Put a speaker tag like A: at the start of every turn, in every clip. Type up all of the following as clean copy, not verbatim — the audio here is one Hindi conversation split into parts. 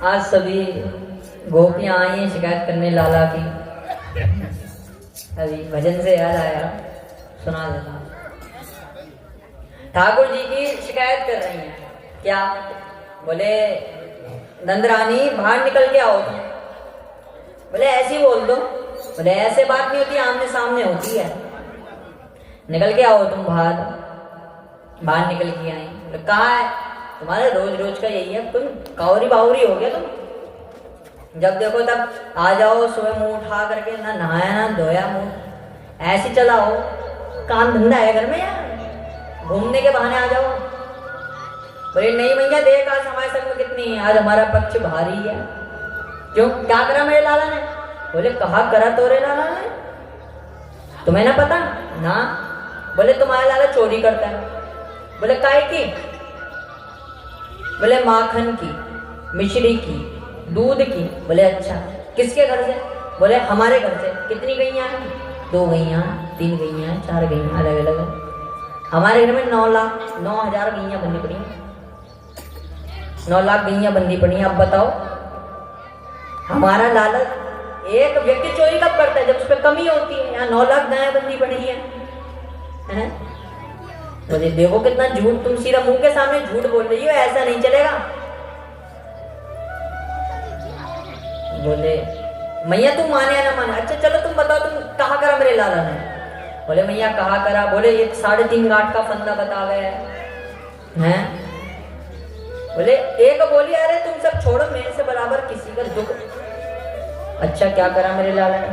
A: आज सभी गोपियां आई हैं शिकायत करने लाला की। अभी भजन से याद आया, सुना देता। ठाकुर जी की शिकायत कर रही हैं। क्या? बोले नंदरानी बाहर निकल के आओ तुम। बोले ऐसे ही बोल दो। बोले ऐसे बात नहीं होती, आमने सामने होती है। निकल के आओ तुम बाहर। बाहर निकल के आई। बोले कहा है? तुम्हारे रोज रोज का यही है, तुम कावरी बावरी हो गया तुम। जब देखो तब आ जाओ, सुबह मुंह उठा करके ना नहाया ना धोया मुंह, ऐसे चला हो। काम धंधा है घर में यार, घूमने के बहाने आ जाओ। बोले नहीं भैया, देख आज हमारे संग में कितनी है, आज हमारा पक्ष भारी है। क्यों, क्या करा मेरे लाला ने? बोले कहा करा तोरे लाला ने? तुम्हें ना पता ना? बोले तुम्हारा लाला चोरी करता है। बोले काय की? बोले माखन की, मिश्री की, दूध की। बोले अच्छा, किसके घर से? बोले हमारे घर से। कितनी गैया हैं? 2 गैया, 3 गैया, 4 गैया, अलग अलग। हमारे घर में 9,00,000 गैया बंदी पड़ी हैं। 9 लाख गैया बंदी पड़ी हैं। अब बताओ, हमारा लाला एक व्यक्ति चोरी कब करता है? जब उस पर कमी होती है। यहाँ 9 लाख गायें बंदी पड़ी है। बोले देखो कितना झूठ, तुम सीधा मुंह के सामने झूठ बोल रही हो, ऐसा नहीं चलेगा। बोले मैया तुम माने या ना माने? अच्छा चलो तुम बताओ, तुम कहा करा मेरे लाला ने? बोले मैया कहा करा। बोले एक 3.5 गांठ का फंदा बता गया है। बोले एक बोली अरे तुम सब छोड़ो, मेरे से बराबर किसी का दुख। अच्छा क्या करा मेरे लाला ने?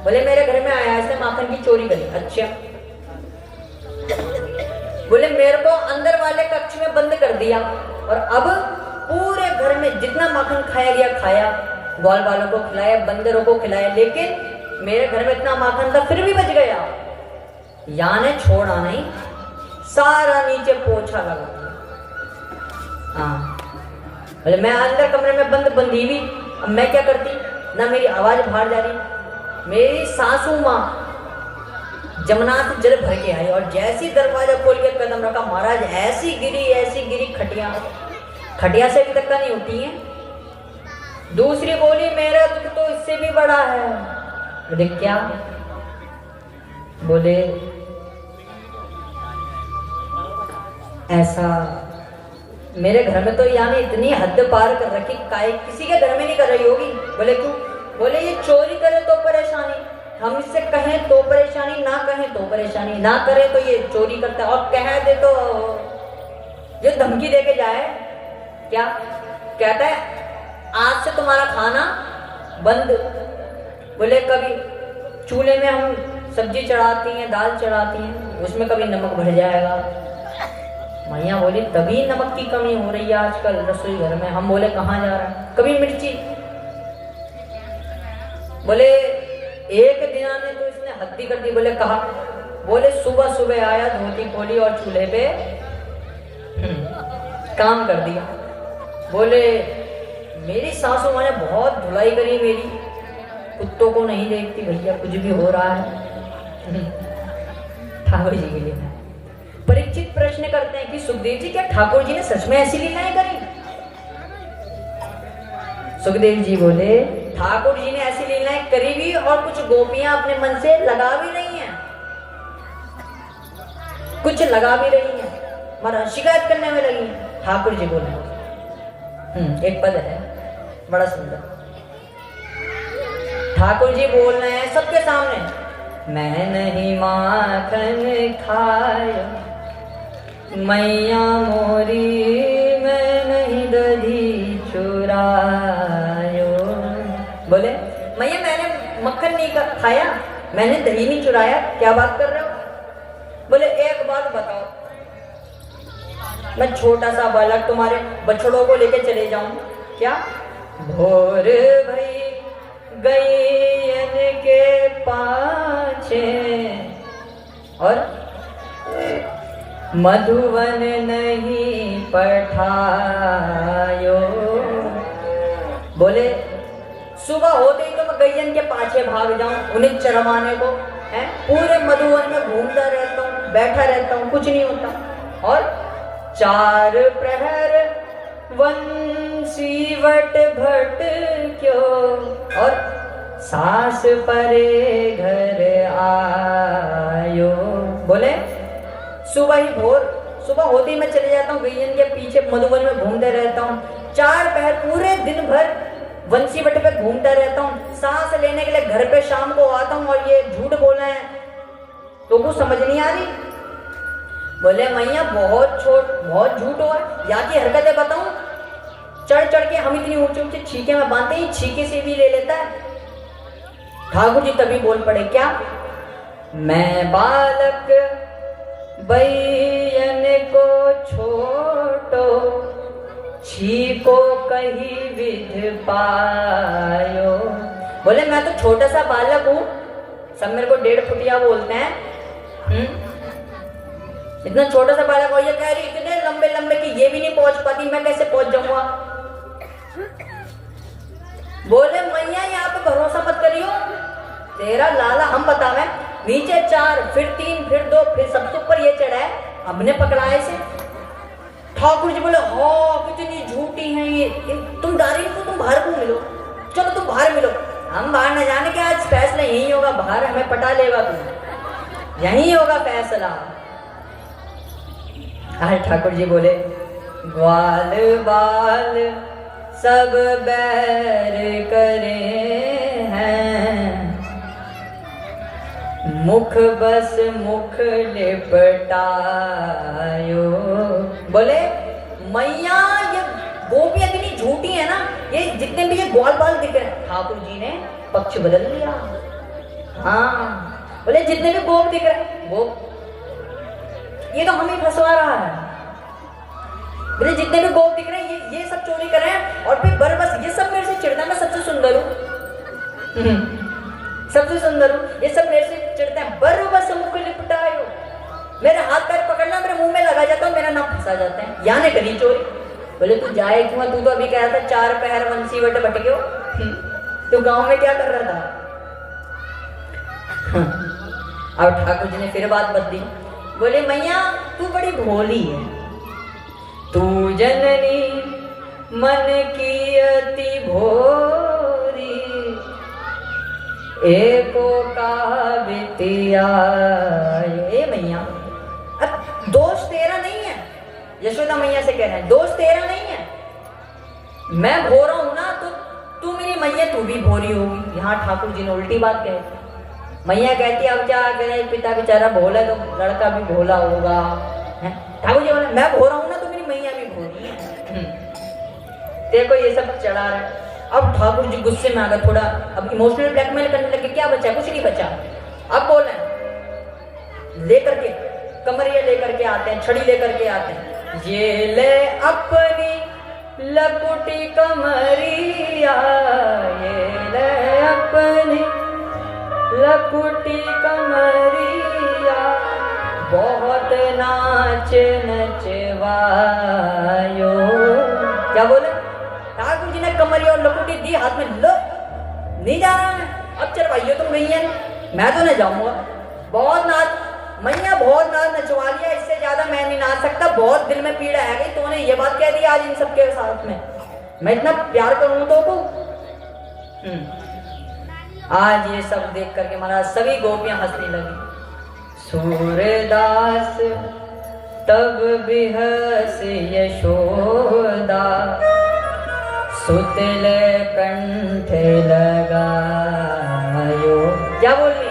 A: बोले मेरे घर में आया, इसने माखन की चोरी करी। अच्छा। बोले मेरे को अंदर वाले कक्ष में बंद कर दिया, और अब पूरे घर में जितना माखन खाया गया खाया, ग्वाल वालों को खिलाया, बंदरों को खिलाया, लेकिन मेरे घर में इतना माखन था फिर भी बच गया। याने छोड़ा नहीं, सारा नीचे पोछा लगा। हाँ, बोले मैं अंदर कमरे में बंदी हुई, अब मैं क्या करती? ना मेरी आवाज बाहर जा रही। मेरी सासू माँ जमुना से जल भर के आई, और जैसी दरवाजा खोल के कदम रखा, महाराज ऐसी गिरी खटिया से भी धक्का नहीं होती है। दूसरी बोली मेरा दुख तो इससे भी बड़ा है। बोले क्या? बोले ऐसा मेरे घर में तो यानी इतनी हद पार कर रखी, किसी के घर में नहीं कर रही होगी। बोले क्यों? बोले ये चोरी करे तो परेशानी, हम इससे कहें तो परेशानी, ना कहें तो परेशानी, ना करे तो ये चोरी करता है, और कह दे तो जो धमकी दे के जाए। क्या कहता है? आज से तुम्हारा खाना बंद। बोले कभी चूल्हे में हम सब्जी चढ़ाती हैं, दाल चढ़ाती हैं, उसमें कभी नमक भर जाएगा। मैया बोली तभी नमक की कमी हो रही है आजकल रसोई घर में। हम बोले कहाँ जा रहा है? कभी मिर्ची। बोले एक दिन ने तो इसने हद्दी कर दी। बोले कहा? बोले सुबह सुबह आया, धोती खोली और चूल्हे पे काम कर दिया। बोले मेरी सासू माँ ने बहुत धुलाई करी मेरी, कुत्तों को नहीं देखती भैया, कुछ भी हो रहा है। ठाकुर जी के लिए परीक्षित प्रश्न करते हैं कि सुखदेव जी क्या ठाकुर जी ने सच में ऐसी लीलाएं करी? सुखदेव जी बोले ठाकुर जी ने ऐसी लीलाएं करी भी, और कुछ गोपियां अपने मन से लगा भी रही हैं, कुछ लगा भी रही हैं, मगर शिकायत करने में लगी हैं। ठाकुर जी बोले एक पद है बड़ा सुंदर। ठाकुर जी बोल रहे हैं सबके सामने, मैं नहीं माखन खाया मैया मोरी, मैं नहीं दही चुरायो। बोले मैया मैंने मक्खन नहीं खाया, मैंने दही नहीं चुराया, क्या बात कर रहे हो? बोले एक बात बताओ, मैं छोटा सा बालक तुम्हारे बछड़ों को लेके चले जाऊं क्या? भोर भई गैयन के पाछे और मधुवन नहीं पठायो। बोले सुबह होते ही तो मैं गैयन के पाछे भाग जाऊं उन्हें चरवाने को, है पूरे मधुवन में घूमता रहता हूँ, बैठा रहता हूँ, कुछ नहीं होता। और 4 प्रहर वन वंशीवट भट क्यों और सास परे घर आयो। बोले सुबह ही भोर, सुबह होते ही मैं चले जाता हूँ गैयन के पीछे, मधुबन में घूमते रहता हूँ। 4 पहर पूरे दिन भर वंशीवट पे घूमता रहता हूँ, सांस लेने के लिए घर पे शाम को आता हूँ और ये झूठ बोल रहे हैं तो कुछ समझ नहीं आ रही। बोले मैया बहुत झूठ हुआ, या की हरकतें बताऊं। चढ़ चढ़ के हम इतनी ऊंचे ऊंचे छीके में बांधते ही छीके से भी ले लेता है। ठाकुर जी तभी बोल पड़े, क्या मैं बालक बैयन को छोटो, छीको कही विध पायो। बोले मैं तो छोटा सा बालक हूं, सब मेरे को 1.5 फुटिया बोलते हैं। इतना छोटा सा बालक हो, ये कह रही इतने लंबे लंबे कि ये भी नहीं पहुंच पाती, मैं कैसे पहुंच जाऊंगा। बोले मैया यहाँ पे भरोसा मत करियो, तेरा लाला हम बतावे, नीचे 4 फिर 3 फिर 2 फिर सबसे ऊपर ये चढ़ा है, हमने पकड़ाए से। ठाकुर जी बोले हो कितनी झूठी है ये, तुम डारी को तुम बाहर को मिलो, चलो तुम बाहर मिलो। हम बाहर न जाने के, आज फैसला यही होगा, बाहर हमें पटा लेगा तू, यही होगा फैसला। ठाकुर जी बोले ग्वाल बाल सब बैर करे हैं, मुख बस मुख लिपटायो। बोले मैया ये गोपियां इतनी झूठी है ना, ये जितने भी ये ग्वाल बाल दिख रहे हैं, ठाकुर जी ने पक्ष बदल लिया। हाँ बोले जितने भी गोप दिख रहे हैं, गोप ये तो हमें फंसवा रहा है। बोले जितने भी गोप दिख रहे हैं ये सब चोरी कर रहे हैं, और फिर बरबस ये सब मेरे से चिढ़ता है, मैं सबसे सुंदर हूँ, सबसे सुंदर हूँ, ये सब मेरे से चिढ़ता है। बरबस मुख लिपटायो, मेरे हाथ पैर पकड़ना मेरे मुंह में लगा जाता हूँ, मेरा नाम फंसा जाता है, या ने करी चोरी। बोले तू जाए क्यों, तू तो अभी कह रहा था 4 पहर वंशीवट भटके हो, तू गांव में क्या कर रहा था। अब ठाकुर जी ने फिर बात बदली, बोले मैया तू बड़ी भोली है, तू जननी मन की अति भोरी, एको का बितिया। ए मैया अब दोष तेरा नहीं है, यशोदा मैया से कह रहे हैं दोष तेरा नहीं है, मैं भोरा हूं ना, तो तू मेरी मैया तू भी भोरी होगी। यहाँ ठाकुर जी ने उल्टी बात कही। मैया कहती अब क्या करे, पिता बेचारा भोला तो लड़का भी भोला होगा। ठाकुर जी बोले मैं भोरा हूं ना, तो मेरी मैया भी भोरी है, देखो ये सब चढ़ा रहे। अब ठाकुर जी गुस्से में आ गए थोड़ा, अब इमोशनल ब्लैकमेल करने लगे, क्या बचा, कुछ नहीं बचा। अब बोल रहे लेकर के कमरिया लेकर के आते हैं, छड़ी लेकर के आते हैं, ये ले अपनी लकुटी कमरिया, ये ले अपनी लकुटी कमरिया, बहुत नाच नचवायो। क्या बोले, ठाकुर जी ने कमरिया और लकुटी दी हाथ में, लो नहीं जा रहा है, अब चलवाइयो तुम गई, मैं तो नहीं जाऊंगा। बहुत नाच मैया, बहुत नाच नचवा लिया, इससे ज्यादा मैं नहीं नाच सकता, बहुत दिल में पीड़ा आ गई, तूने ये बात कह दी आज इन सबके साथ में, मैं इतना प्यार करूं तो को। आज ये सब देख करके महाराज सभी गोपियां हंसने लगी। सूरदास तब बिहस यशोदा, सुतल कंठ लगायो। क्या बोल रही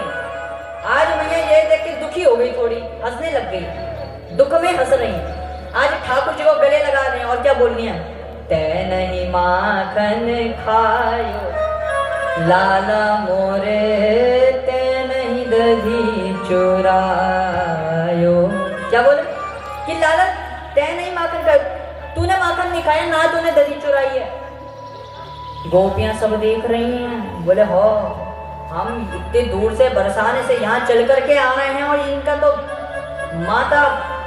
A: आज मैया, ये देख के दुखी हो गई, थोड़ी हंसने लग गई, दुख में हंस रही। आज ठाकुर जी को गले लगा रहे हैं, और क्या बोलनी है, तै नहीं माखन खायो लाला मोरे, ते नहीं दधी चुरायो। क्या बोले कि लाला ते नहीं माखन खायो, तूने माखन नहीं खाया ना, तूने दधी चुराई है। गोपियां सब देख रही हैं, बोले हो हम इतने दूर से बरसाने से यहाँ चल करके आ रहे हैं, और इनका तो माता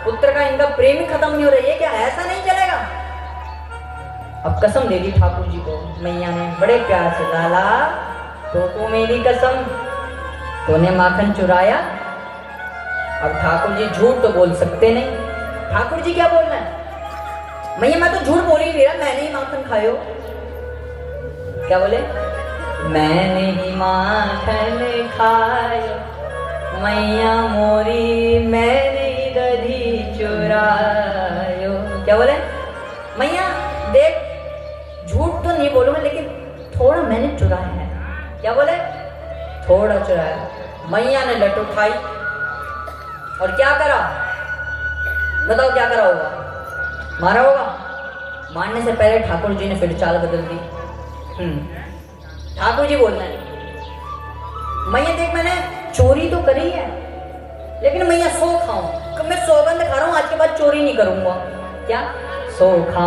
A: पुत्र का इनका प्रेम ही खत्म नहीं हो रही है, क्या ऐसा नहीं चलेगा। अब कसम दे दी ठाकुर जी को मैया ने बड़े प्यार से, लाला तो तू मेरी कसम, तूने माखन चुराया। अब ठाकुर जी झूठ तो बोल सकते नहीं, ठाकुर जी क्या बोल रहे हैं, मैया मैं तो झूठ बोल ही नहीं रहा, मैंने ही माखन खायो। क्या बोले? मैंने ही माखन खायो, मैया मोरी मैंने ही दधी चुरायो। क्या बोले? मैया देख, झूठ तो नहीं बोलूंगा लेकिन थोड़ा मैंने चुराया है। क्या बोले? थोड़ा चुराया। मैया ने लट उठाई और क्या करा? बताओ क्या करा होगा? मारा होगा? मारने से पहले ठाकुर जी ने फिर चाल बदल दी। ठाकुर जी बोल रहे हैं, मैया देख मैंने चोरी तो करी है लेकिन मैया सो खाऊं, मैं सौगंध खा रहा हूं आज के बाद चोरी नहीं करूंगा। क्या? सो खाऊं।